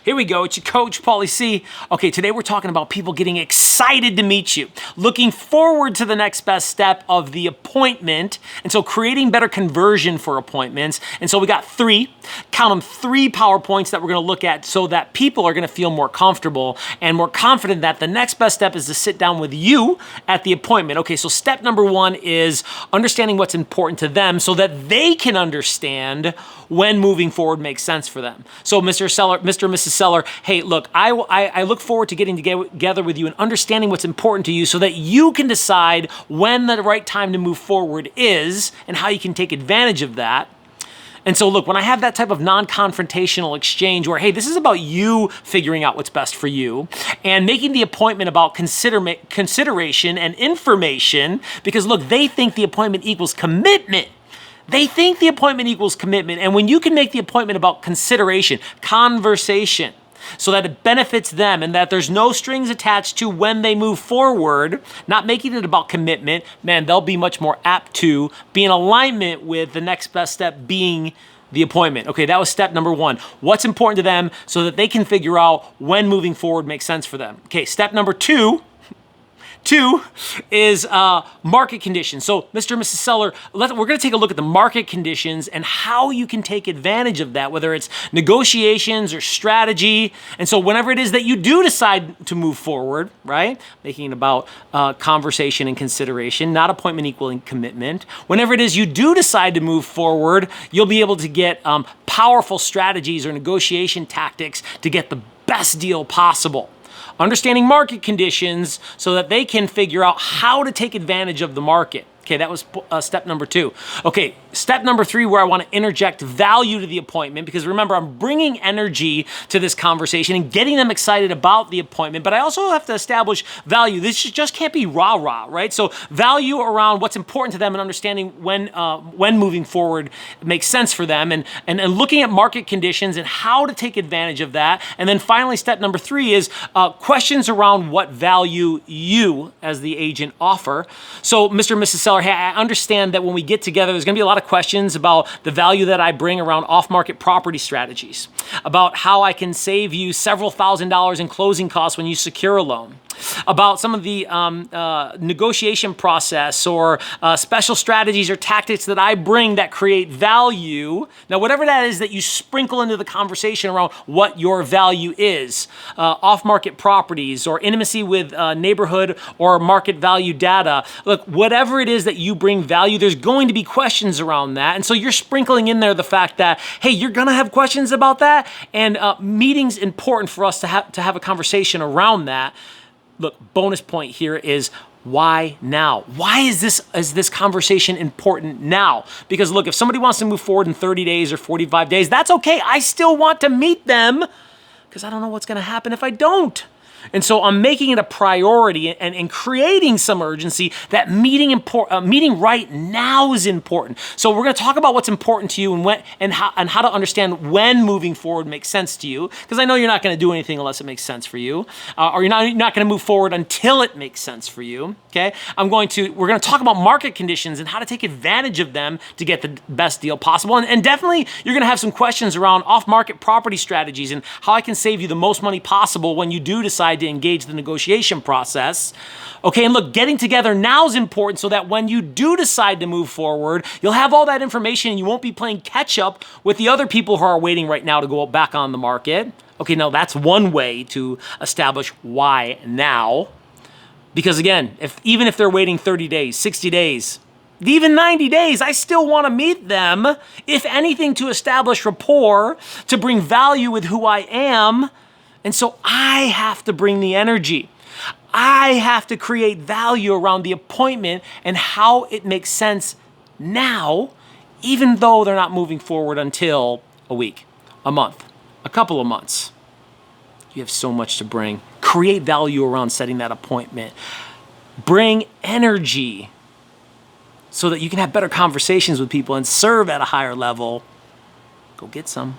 Here we go. It's your coach, Pauly C. Okay, today we're talking about people getting excited to meet you, looking forward to the next best step of the appointment, and so creating better conversion for appointments. And so we got three PowerPoints that we're going to look at so that people are going to feel more comfortable and more confident that the next best step is to sit down with you at the appointment. Okay, so step number one is understanding what's important to them so that they can understand when moving forward makes sense for them. So Mr. and Mrs. Seller, hey, look, I look forward to getting together with you and understanding what's important to you so that you can decide when the right time to move forward is and how you can take advantage of that. And so look, when I have that type of non-confrontational exchange where, hey, this is about you figuring out what's best for you and making the appointment about consideration and information, because look, they think the appointment equals commitment. They think the appointment equals commitment. And when you can make the appointment about consideration, conversation, so that it benefits them and that there's no strings attached to when they move forward, not making it about commitment, man, they'll be much more apt to be in alignment with the next best step being the appointment. Okay, that was step number one. What's important to them so that they can figure out when moving forward makes sense for them. Okay, step number two is market conditions. So Mr. and Mrs. Seller, we're going to take a look at the market conditions and how you can take advantage of that, whether it's negotiations or strategy. And so whenever it is that you do decide to move forward, right, making it about conversation and consideration, not appointment equaling commitment, whenever it is you do decide to move forward, you'll be able to get powerful strategies or negotiation tactics to get the best deal possible. Understanding market conditions so that they can figure out how to take advantage of the market. Okay, that was step number two. Okay, step number three, where I want to interject value to the appointment, because remember, I'm bringing energy to this conversation and getting them excited about the appointment, but I also have to establish value. This just can't be rah-rah, right? So value around what's important to them and understanding when moving forward makes sense for them, and looking at market conditions and how to take advantage of that. And then finally, step number three is questions around what value you as the agent offer. So Mr. and Mrs. Seller, hey, I understand that when we get together, there's going to be a lot of questions about the value that I bring around off-market property strategies, about how I can save you several $1,000s in closing costs when you secure a loan, about some of the negotiation process or special strategies or tactics that I bring that create value. Now, whatever that is that you sprinkle into the conversation around what your value is, off-market properties or intimacy with neighborhood or market value data. Look, whatever it is that you bring value, there's going to be questions around that. And so you're sprinkling in there the fact that, hey, you're going to have questions about that, and meeting's important for us to have a conversation around that. Look, bonus point here is why now? Why is this conversation important now? Because look, if somebody wants to move forward in 30 days or 45 days, that's okay. I still want to meet them because I don't know what's going to happen if I don't. And so I'm making it a priority and creating some urgency that meeting right now is important. So we're going to talk about what's important to you and how to understand when moving forward makes sense to you, because I know you're not going to do anything unless it makes sense for you, or you're not going to move forward until it makes sense for you. Okay, we're going to talk about market conditions and how to take advantage of them to get the best deal possible, and definitely you're going to have some questions around off-market property strategies and how I can save you the most money possible when you do decide to engage the negotiation process. Okay, and look, getting together now is important so that when you do decide to move forward, you'll have all that information and you won't be playing catch up with the other people who are waiting right now to go back on the market. Okay, now that's one way to establish why now. Because again, even if they're waiting 30 days, 60 days, even 90 days, I still want to meet them, if anything, to establish rapport, to bring value with who I am. And so I have to bring the energy. I have to create value around the appointment and how it makes sense now, even though they're not moving forward until a week, a month, a couple of months. You have so much to bring. Create value around setting that appointment. Bring energy so that you can have better conversations with people and serve at a higher level. Go get some.